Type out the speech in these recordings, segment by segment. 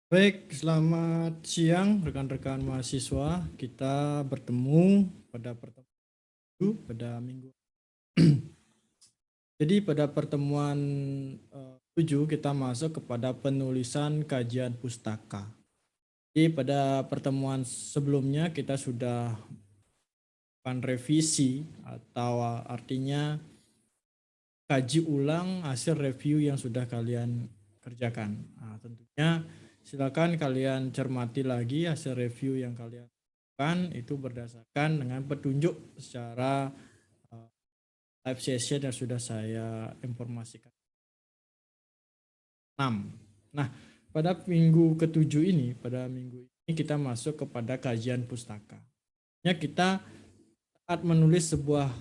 Baik, selamat siang rekan-rekan mahasiswa. Kita bertemu pada pertemuan pada minggu. Jadi pada pertemuan 7 kita masuk kepada penulisan kajian pustaka. Jadi pada pertemuan sebelumnya kita sudah melakukan revisi atau artinya kaji ulang hasil review yang sudah kalian kerjakan. Nah, tentunya silakan kalian cermati lagi hasil review yang kalian lakukan itu berdasarkan dengan petunjuk secara uh, live session yang sudah saya informasikan. 6. Nah, pada minggu ketujuh ini, pada minggu ini kita masuk kepada kajian pustaka. Kita saat menulis sebuah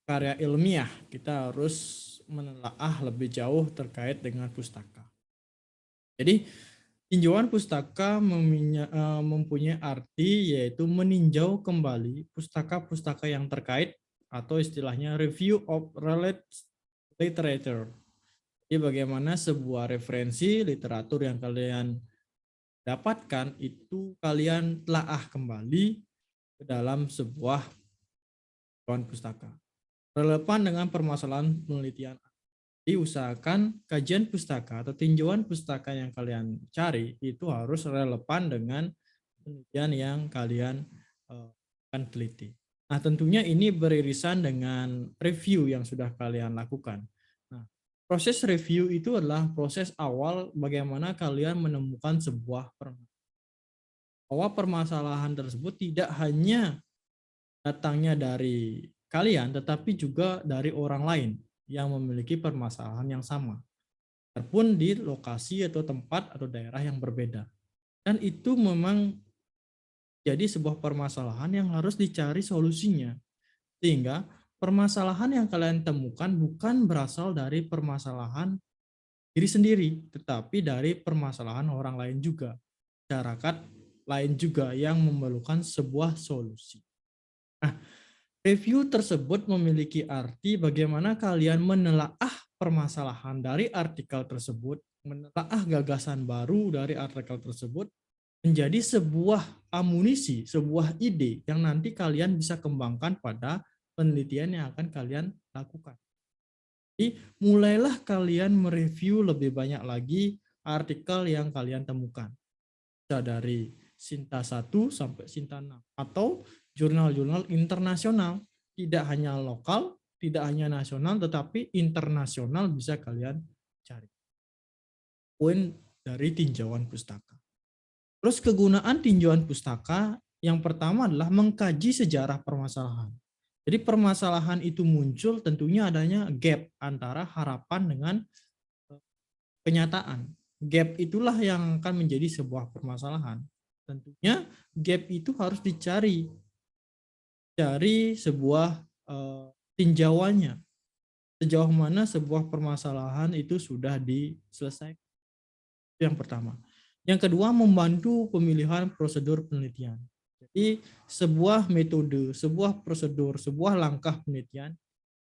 karya ilmiah, kita harus menelaah lebih jauh terkait dengan pustaka. Jadi tinjauan pustaka mempunyai arti yaitu meninjau kembali pustaka-pustaka yang terkait atau istilahnya review of related literature. Jadi bagaimana sebuah referensi literatur yang kalian dapatkan itu kalian telaah kembali ke dalam sebuah pustaka. Relevan dengan permasalahan penelitian. Diusahakan kajian pustaka atau tinjauan pustaka yang kalian cari itu harus relevan dengan penelitian yang kalian akan teliti. Nah, tentunya ini beririsan dengan review yang sudah kalian lakukan. Nah, proses review itu adalah proses awal bagaimana kalian menemukan sebuah permasalahan. Bahwa permasalahan tersebut tidak hanya datangnya dari kalian, tetapi juga dari orang lain yang memiliki permasalahan yang sama, walaupun di lokasi atau tempat atau daerah yang berbeda. Dan itu memang jadi sebuah permasalahan yang harus dicari solusinya. Sehingga permasalahan yang kalian temukan bukan berasal dari permasalahan diri sendiri, tetapi dari permasalahan orang lain juga. Masyarakat lain juga yang memerlukan sebuah solusi. Nah, review tersebut memiliki arti bagaimana kalian menelaah permasalahan dari artikel tersebut, menelaah gagasan baru dari artikel tersebut, menjadi sebuah amunisi, sebuah ide yang nanti kalian bisa kembangkan pada penelitian yang akan kalian lakukan. Jadi mulailah kalian mereview lebih banyak lagi artikel yang kalian temukan. Bisa dari Sinta 1 sampai Sinta 6 atau jurnal-jurnal internasional, tidak hanya lokal, tidak hanya nasional tetapi internasional bisa kalian cari. Poin dari tinjauan pustaka. Terus kegunaan tinjauan pustaka yang pertama adalah mengkaji sejarah permasalahan. Jadi permasalahan itu muncul tentunya adanya gap antara harapan dengan kenyataan. Gap itulah yang akan menjadi sebuah permasalahan. Tentunya gap itu harus dicari dari sebuah tinjauannya. Sejauh mana sebuah permasalahan itu sudah diselesaikan. Itu yang pertama. Yang kedua, membantu pemilihan prosedur penelitian. Jadi sebuah metode, sebuah prosedur, sebuah langkah penelitian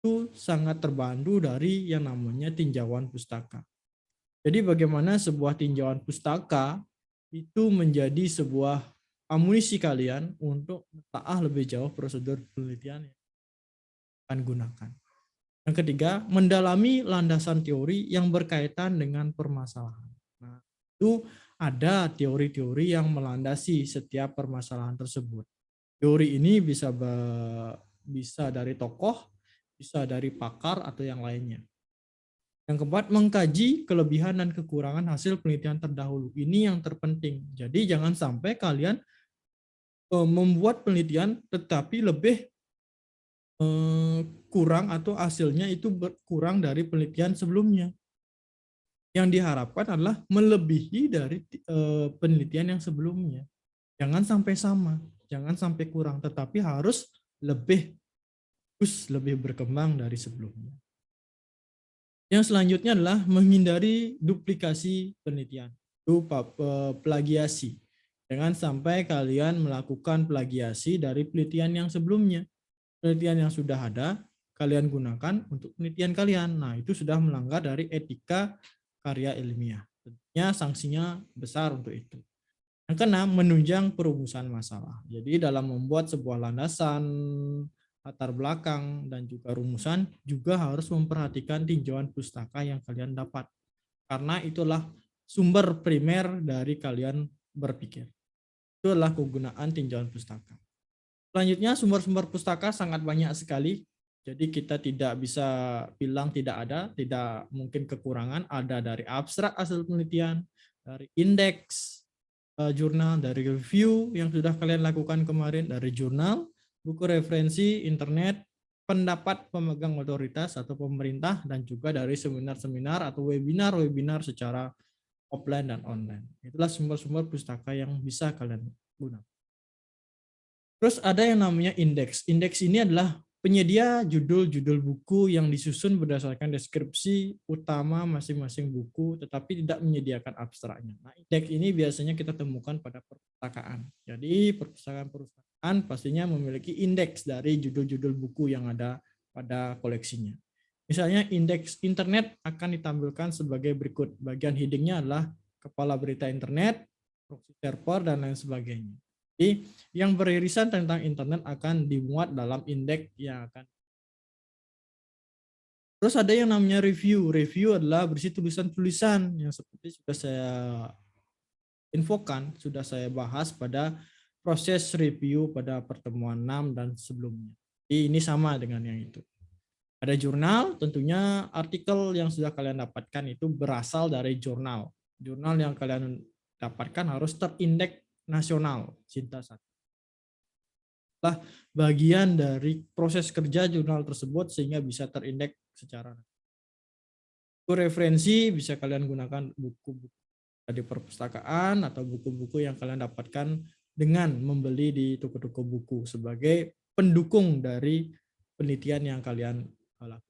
itu sangat terbantu dari yang namanya tinjauan pustaka. Jadi bagaimana sebuah tinjauan pustaka itu menjadi sebuah amunisi kalian untuk menelaah lebih jauh prosedur penelitian yang akan gunakan. Yang ketiga, mendalami landasan teori yang berkaitan dengan permasalahan. Nah, itu ada teori-teori yang melandasi setiap permasalahan tersebut. Teori ini bisa dari tokoh, bisa dari pakar atau yang lainnya. Yang keempat, mengkaji kelebihan dan kekurangan hasil penelitian terdahulu. Ini yang terpenting. Jadi jangan sampai kalian membuat penelitian tetapi lebih kurang atau hasilnya itu berkurang dari penelitian sebelumnya. Yang diharapkan adalah melebihi dari penelitian yang sebelumnya. Jangan sampai sama, jangan sampai kurang, tetapi harus lebih lebih berkembang dari sebelumnya. Yang selanjutnya adalah menghindari duplikasi penelitian, itu plagiasi. Jangan sampai kalian melakukan plagiasi dari penelitian yang sebelumnya. Penelitian yang sudah ada, kalian gunakan untuk penelitian kalian. Nah, itu sudah melanggar dari etika karya ilmiah. Tentunya sanksinya besar untuk itu. Yang keenam, menunjang perumusan masalah. Jadi dalam membuat sebuah landasan, latar belakang, dan juga rumusan juga harus memperhatikan tinjauan pustaka yang kalian dapat. Karena itulah sumber primer dari kalian berpikir. Itulah kegunaan tinjauan pustaka. Selanjutnya, sumber-sumber pustaka sangat banyak sekali. Jadi kita tidak bisa bilang tidak ada, tidak mungkin kekurangan. Ada dari abstrak hasil penelitian, dari indeks jurnal, dari review yang sudah kalian lakukan kemarin, dari jurnal, buku referensi, internet, pendapat pemegang otoritas atau pemerintah, dan juga dari seminar-seminar atau webinar-webinar secara offline dan online. Itulah sumber-sumber pustaka yang bisa kalian gunakan. Terus ada yang namanya indeks. Indeks ini adalah penyedia judul-judul buku yang disusun berdasarkan deskripsi utama masing-masing buku, tetapi tidak menyediakan abstraknya. Nah, indeks ini biasanya kita temukan pada perpustakaan. Jadi perpustakaan pastinya memiliki indeks dari judul-judul buku yang ada pada koleksinya. Misalnya indeks internet akan ditampilkan sebagai berikut. Bagian headingnya adalah kepala berita internet, proxy server, dan lain sebagainya. Jadi yang beririsan tentang internet akan dimuat dalam indeks yang akan. Terus ada yang namanya review. Review adalah berisi tulisan-tulisan yang seperti sudah saya infokan, sudah saya bahas pada proses review pada pertemuan 6 dan sebelumnya. Jadi ini sama dengan yang itu. Ada jurnal, tentunya artikel yang sudah kalian dapatkan itu berasal dari jurnal. Jurnal yang kalian dapatkan harus terindeks nasional, Sinta 1. Lah bagian dari proses kerja jurnal tersebut sehingga bisa terindeks secara buku referensi. Bisa kalian gunakan buku-buku di perpustakaan atau buku-buku yang kalian dapatkan dengan membeli di toko-toko buku sebagai pendukung dari penelitian yang kalian lakukan.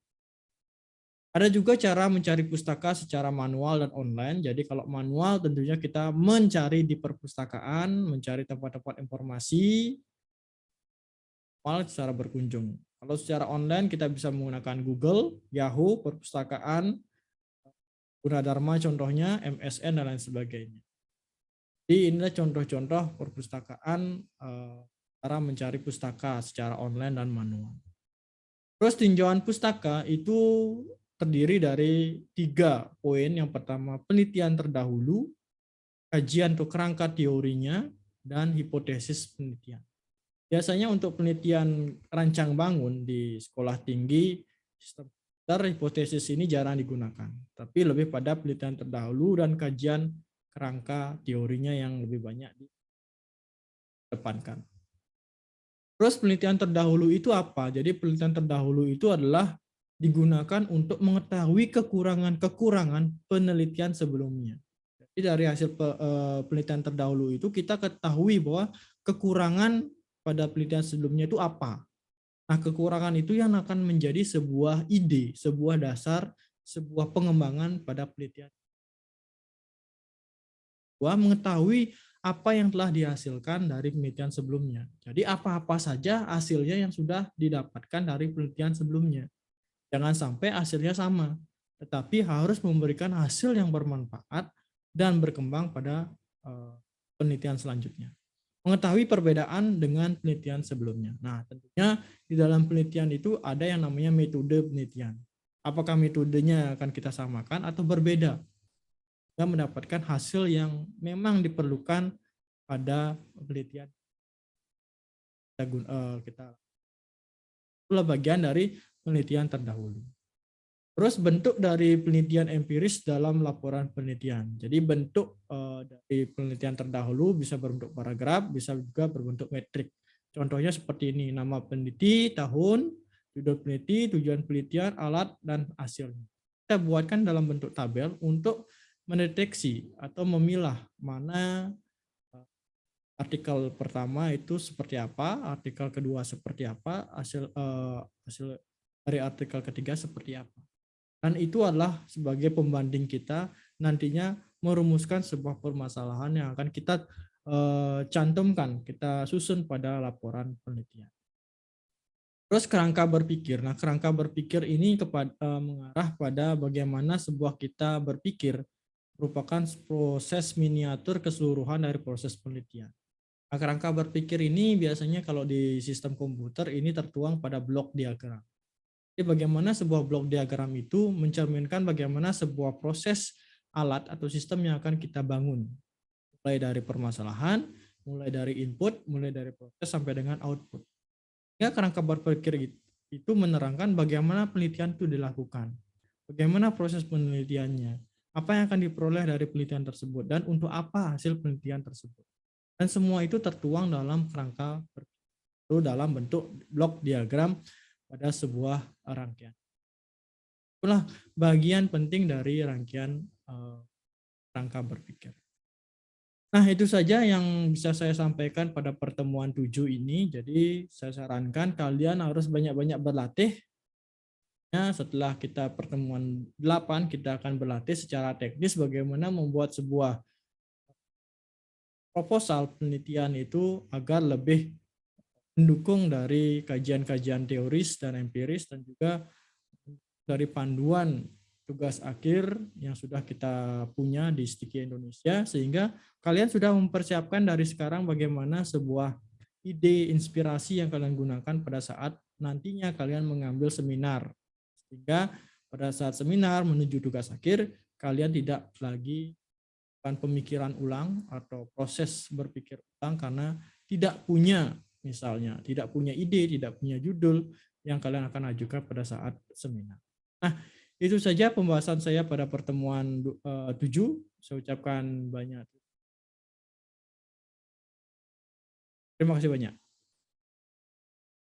Ada juga cara mencari pustaka secara manual dan online. Jadi kalau manual tentunya kita mencari di perpustakaan, mencari tempat-tempat informasi secara berkunjung. Kalau secara online kita bisa menggunakan Google, Yahoo, perpustakaan, Gunadarma contohnya, MSN, dan lain sebagainya. Jadi inilah contoh-contoh perpustakaan cara mencari pustaka secara online dan manual. Terus tinjauan pustaka itu terdiri dari 3 poin. Yang pertama, penelitian terdahulu, kajian atau kerangka teorinya, dan hipotesis penelitian. Biasanya untuk penelitian rancang bangun di sekolah tinggi, sistem hipotesis ini jarang digunakan. Tapi lebih pada penelitian terdahulu dan kajian kerangka teorinya yang lebih banyak didepankan. Terus penelitian terdahulu itu apa? Jadi penelitian terdahulu itu adalah digunakan untuk mengetahui kekurangan-kekurangan penelitian sebelumnya. Jadi dari hasil penelitian terdahulu itu kita ketahui bahwa kekurangan pada penelitian sebelumnya itu apa. Nah, kekurangan itu yang akan menjadi sebuah ide, sebuah dasar, sebuah pengembangan pada penelitian. Mengetahui apa yang telah dihasilkan dari penelitian sebelumnya. Jadi apa-apa saja hasilnya yang sudah didapatkan dari penelitian sebelumnya. Jangan sampai hasilnya sama, tetapi harus memberikan hasil yang bermanfaat dan berkembang pada penelitian selanjutnya. Mengetahui perbedaan dengan penelitian sebelumnya. Nah, tentunya di dalam penelitian itu ada yang namanya metode penelitian. Apakah metodenya akan kita samakan atau berbeda? Kita mendapatkan hasil yang memang diperlukan pada penelitian kita. Itulah bagian dari penelitian terdahulu. Terus bentuk dari penelitian empiris dalam laporan penelitian. Jadi bentuk dari penelitian terdahulu bisa berbentuk paragraf, bisa juga berbentuk metrik. Contohnya seperti ini, nama peneliti, tahun, judul peneliti, tujuan penelitian, alat, dan hasilnya. Kita buatkan dalam bentuk tabel untuk mendeteksi atau memilah mana artikel pertama itu seperti apa, artikel kedua seperti apa, hasil dari artikel ketiga seperti apa. Dan itu adalah sebagai pembanding kita nantinya merumuskan sebuah permasalahan yang akan kita cantumkan, kita susun pada laporan penelitian. Terus kerangka berpikir. Nah, kerangka berpikir ini mengarah pada bagaimana sebuah kita berpikir merupakan proses miniatur keseluruhan dari proses penelitian. Nah, kerangka berpikir ini biasanya kalau di sistem komputer ini tertuang pada blok diagram. Jadi bagaimana sebuah blok diagram itu mencerminkan bagaimana sebuah proses alat atau sistem yang akan kita bangun. Mulai dari permasalahan, mulai dari input, mulai dari proses sampai dengan output. Ya, kerangka berpikir itu menerangkan bagaimana penelitian itu dilakukan. Bagaimana proses penelitiannya, apa yang akan diperoleh dari penelitian tersebut, dan untuk apa hasil penelitian tersebut. Dan semua itu tertuang dalam kerangka berpikir, dalam bentuk blok diagram pada sebuah rangkaian. Itulah bagian penting dari rangkaian kerangka berpikir. Nah, itu saja yang bisa saya sampaikan pada pertemuan 7 ini. Jadi, saya sarankan kalian harus banyak-banyak berlatih. Ya, setelah kita pertemuan 8, kita akan berlatih secara teknis bagaimana membuat sebuah proposal penelitian itu agar lebih mendukung dari kajian-kajian teoris dan empiris, dan juga dari panduan tugas akhir yang sudah kita punya di Stiki Indonesia, sehingga kalian sudah mempersiapkan dari sekarang bagaimana sebuah ide inspirasi yang kalian gunakan pada saat nantinya kalian mengambil seminar, sehingga pada saat seminar menuju tugas akhir kalian tidak lagi melakukan pemikiran ulang atau proses berpikir ulang karena tidak punya, misalnya tidak punya ide, tidak punya judul yang kalian akan ajukan pada saat seminar. Nah, itu saja pembahasan saya pada pertemuan 7. Saya ucapkan banyak terima kasih banyak.